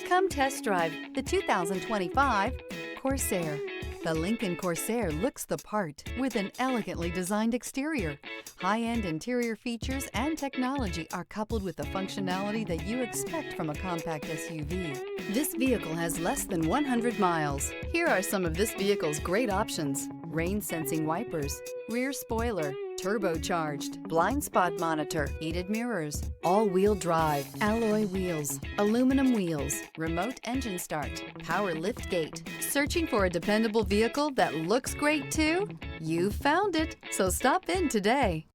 Come test drive the 2025 Corsair. The Lincoln Corsair looks the part with an elegantly designed exterior. High-end interior features and technology are coupled with the functionality that you expect from a compact SUV. This vehicle has less than 100 miles. Here are some of this vehicle's great options: rain-sensing wipers, rear spoiler, turbocharged, blind spot monitor, heated mirrors, all-wheel drive, alloy wheels, aluminum wheels, remote engine start, power lift gate. Searching for a dependable vehicle that looks great too? You found it, so stop in today.